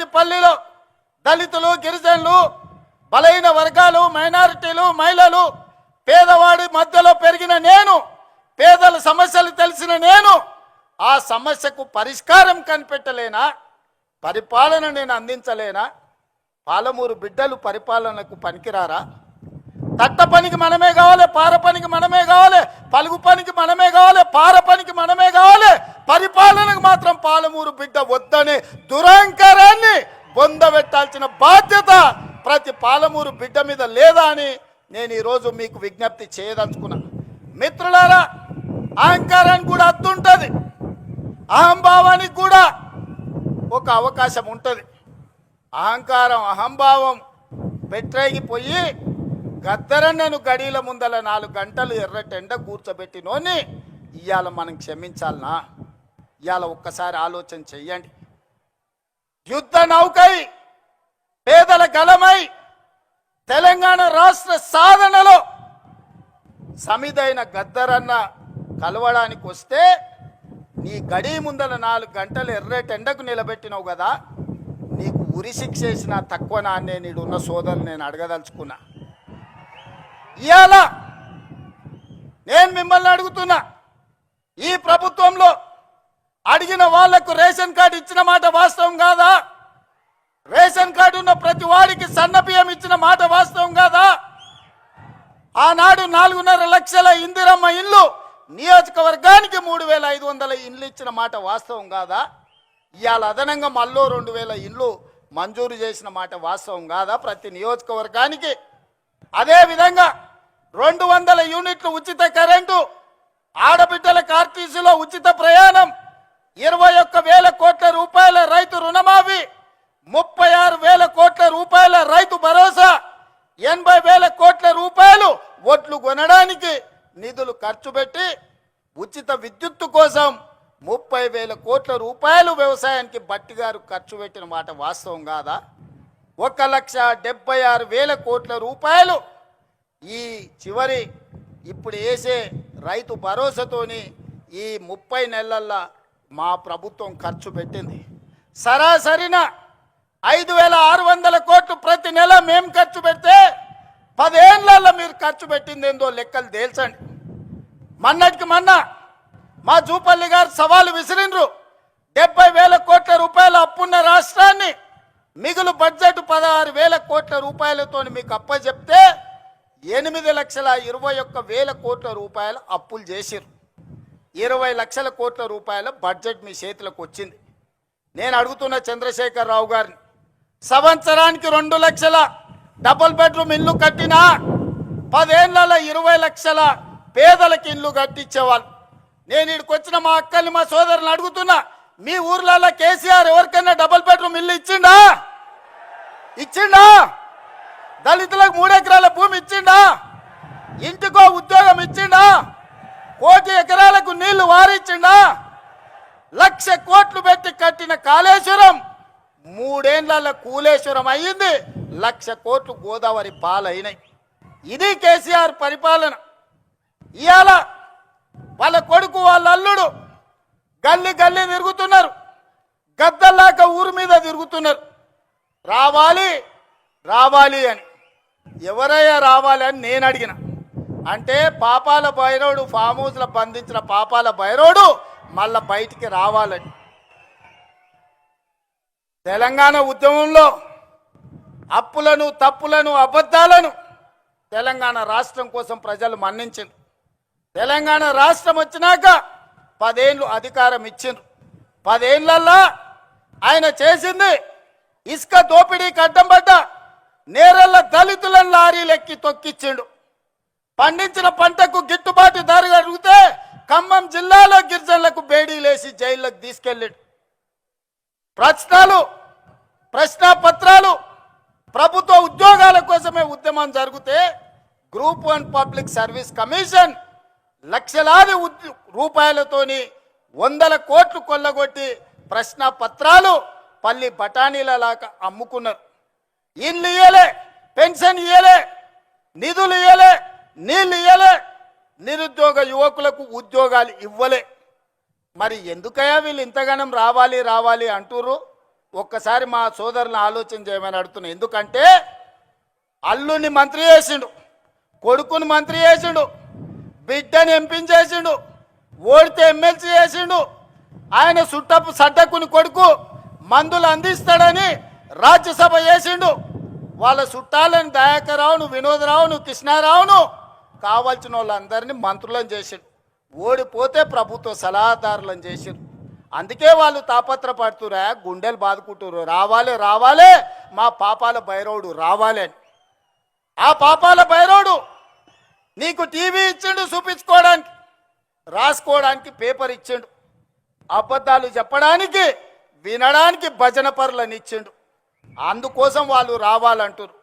ఎర్రగడ్డిపల్లిలో దళితులు, గిరిజనులు, బలహీన వర్గాలు, మైనారిటీలు, మహిళలు, పేదవాడి మధ్యలో పెరిగిన నేను, పేదల సమస్యలు తెలిసిన నేను ఆ సమస్యకు పరిష్కారం కనిపెట్టలేనా? పరిపాలన నేను అందించలేనా? పాలమూరు బిడ్డలు పరిపాలనకు పనికిరారా? తట్ట పనికి మనమే కావాలి, పార పనికి మనమే కావాలి, పలుగు పనికి మనమే కావాలి, పార పనికి మనమే కావాలి. పరిపాలనకు మాత్రం పాలమూరు బిడ్డ వద్దనే దురహంకారాన్ని బొందబెట్టాల్సిన బాధ్యత ప్రతి పాలమూరు బిడ్డ మీద లేదా అని నేను ఈరోజు మీకు విజ్ఞప్తి చేయదలుచుకున్నా. మిత్రులారా, అహంకారానికి కూడా అద్దుంటుంది, అహంభావానికి కూడా ఒక అవకాశం ఉంటుంది. అహంకారం, అహంభావం పెట్టేగిపోయి గద్దరన్నను గడిల ముందల 4 గంటలు ఎర్రటెండ కూర్చోబెట్టినోని ఇవాళ మనం క్షమించాలనా? ఇవాళ ఒక్కసారి ఆలోచన చెయ్యండి. యుద్ధ నౌకై, పేదల గలమై తెలంగాణ రాష్ట్ర సాధనలో సమిదైన గద్దరన్న కలవడానికి వస్తే నీ గడి ముందల 4 గంటలు ఎర్రటెండకు నిలబెట్టినావు కదా, నీకు ఉరి శిక్ష వేసిన తక్కువనా అని నీడున్న సోదరులు నేను అడగదలుచుకున్నా. ఇవాళ నేను మిమ్మల్ని అడుగుతున్నా, ఈ ప్రభుత్వంలో అడిగిన వాళ్లకు రేషన్ కార్డు ఇచ్చిన మాట వాస్తవం కాదా? రేషన్ కార్డు ఉన్న ప్రతి వాడికి సన్నబియ్యం ఇచ్చిన మాట వాస్తవం కాదా? ఆనాడు 4.5 లక్షల ఇందిరమ్మ ఇల్లు, నియోజకవర్గానికి 3,500 ఇండ్లు ఇచ్చిన మాట వాస్తవం కాదా? ఇవాళ అదనంగా మళ్ళీ 2,000 ఇండ్లు మంజూరు చేసిన మాట వాస్తవం కాదా ప్రతి నియోజకవర్గానికి? అదేవిధంగా 200 యూనిట్లు ఉచిత కరెంటు, ఆడబిడ్డల ఆర్టీసీలో ఉచిత ప్రయాణం, 21,000 కోట్ల రూపాయల రైతు రుణమాఫీ, 36,000 కోట్ల రూపాయల రైతు భరోసా, 80,000 కోట్ల రూపాయలు ఓట్లు కొనడానికి నిధులు ఖర్చు పెట్టి ఉచిత విద్యుత్తు కోసం 30,000 కోట్ల రూపాయలు వ్యవసాయానికి బట్టి గారు ఖర్చు పెట్టిన మాట వాస్తవం కాదా? 1,76,000 కోట్ల రూపాయలు ఈ చివరి ఇప్పుడు వేసే రైతు భరోసాతోని ఈ 30 నెలల్లో మా ప్రభుత్వం ఖర్చు పెట్టింది. సరాసరిన 5,600 కోట్లు ప్రతి నెల మేము ఖర్చు పెడితే 10 ఏళ్లలో మీరు ఖర్చు పెట్టింది ఏందో లెక్కలు తేల్చండి. మొన్నటికి మొన్న మా జూపల్లి గారు సవాలు విసిరిండ్రు. 70,000 కోట్ల రూపాయల అప్పున్న రాష్ట్రాన్ని మిగులు బడ్జెట్ 16,000 కోట్ల రూపాయలతో మీకు అప్పచెప్తే 8,21,000 కోట్ల రూపాయల అప్పులు చేసిరు. 20 లక్షల కోట్ల రూపాయల బడ్జెట్ మీ చేతులకు వచ్చింది. నేను అడుగుతున్న చంద్రశేఖరరావు గారిని, సంవత్సరానికి 2 లక్షల డబుల్ బెడ్రూమ్ ఇల్లు కట్టినా 10 ఏళ్లలో 20 లక్షల పేదలకు ఇల్లు కట్టించేవాళ్ళు. నేను ఇక్కడికి వచ్చిన మా అక్కల్ని, మా సోదరులను అడుగుతున్నా, మీ ఊర్లలో కేసీఆర్ ఎవరికైనా డబుల్ బెడ్రూమ్ ఇల్లు ఇచ్చిండా? దళితులకు 3 ఎకరాల భూమి ఇచ్చిండా? ఇంటికో ఉద్యోగం ఇచ్చిండా? 1 కోటి ఎకరాలకు నీళ్లు వారిచ్చిండా? 1,00,000 కోట్లు పెట్టి కట్టిన కాళేశ్వరం 3 ఏళ్లలో కూలేశ్వరం అయ్యింది. 1,00,000 కోట్లు గోదావరి పాలైనాయి. ఇది కేసీఆర్ పరిపాలన. ఇవాళ వాళ్ళ కొడుకు, వాళ్ళ అల్లుడు గల్లీ గల్లీ తిరుగుతున్నారు, గద్దల్లాక ఊరు మీద తిరుగుతున్నారు. రావాలి రావాలి అని. ఎవరయ్యా రావాలి అని నేను అడిగిన. అంటే పాపాల భైరవుడు, ఫామ్ హౌస్లో బంధించిన పాపాల భైరవుడు మళ్ళా బయటికి రావాలని. తెలంగాణ ఉద్యమంలో అప్పులను, తప్పులను, అబద్ధాలను తెలంగాణ రాష్ట్రం కోసం ప్రజలు మన్నించారు. తెలంగాణ రాష్ట్రం వచ్చినాక 10 ఏళ్ళు అధికారం ఇచ్చిండ్రు. 10 ఏళ్లల్లో ఆయన చేసింది ఇసుక దోపిడీకి అడ్డం పడ్డ నేరళ్ళ దళితులను లారీలెక్కి తొక్కిచ్చిండు. పండించిన పంటకు గిట్టుబాటు ధర అడిగితే ఖమ్మం జిల్లాలో గిరిజనులకు బేడీలేసి జైల్లోకి తీసుకెళ్ళాడు. ప్రశ్నాపత్రాలు ప్రభుత్వ ఉద్యోగాల కోసమే ఉద్యమం జరిగితే గ్రూప్ 1 పబ్లిక్ సర్వీస్ కమిషన్ లక్షలాది రూపాయలతోని 100 కోట్లు కొల్లగొట్టి ప్రశ్నాపత్రాలు పల్లి బఠానీలలాగా అమ్ముకున్నారు. ఇల్లు ఇయ్యలే, పెన్షన్ ఇయ్యలే, నిధులు ఇయ్యలే, నీళ్ళు ఇయ్యలే, నిరుద్యోగ యువకులకు ఉద్యోగాలు ఇవ్వలే. మరి ఎందుకయ్యా వీళ్ళు ఇంతగానం రావాలి రావాలి అంటుర్రు? ఒక్కసారి మా సోదరులను ఆలోచన చేయమని అడుగుతున్నా. ఎందుకంటే అల్లుని మంత్రి చేసిండు, కొడుకుని మంత్రి చేసిండు, బిడ్డని ఎంపీని చేసిండు, ఓడితే ఎమ్మెల్సీ చేసిండు. ఆయన సుట్టపు సడ్డకుని కొడుకు మందులు అందిస్తాడని రాజ్యసభ చేసిండు. వాళ్ళ చుట్టాలని దయాకర్రావును, వినోదరావును, కృష్ణారావును కావాల్సిన వాళ్ళందరినీ మంత్రులను చేసిండు. ఓడిపోతే ప్రభుత్వ సలహాదారులను చేసిండు. అందుకే వాళ్ళు తాపత్రపడుతురా, గుండెలు బాదుకుంటున్నారు, రావాలి రావాలి మా పాపాల భైరవుడు రావాలి అని. ఆ పాపాల భైరవుడు నీకు టీవీ ఇచ్చిండు చూపించుకోవడానికి, రాసుకోవడానికి పేపర్ ఇచ్చిండు, అబద్ధాలు చెప్పడానికి వినడానికి భజన పరులను ఇచ్చిండు. అందుకోసం వాళ్ళు రావాలంటారు.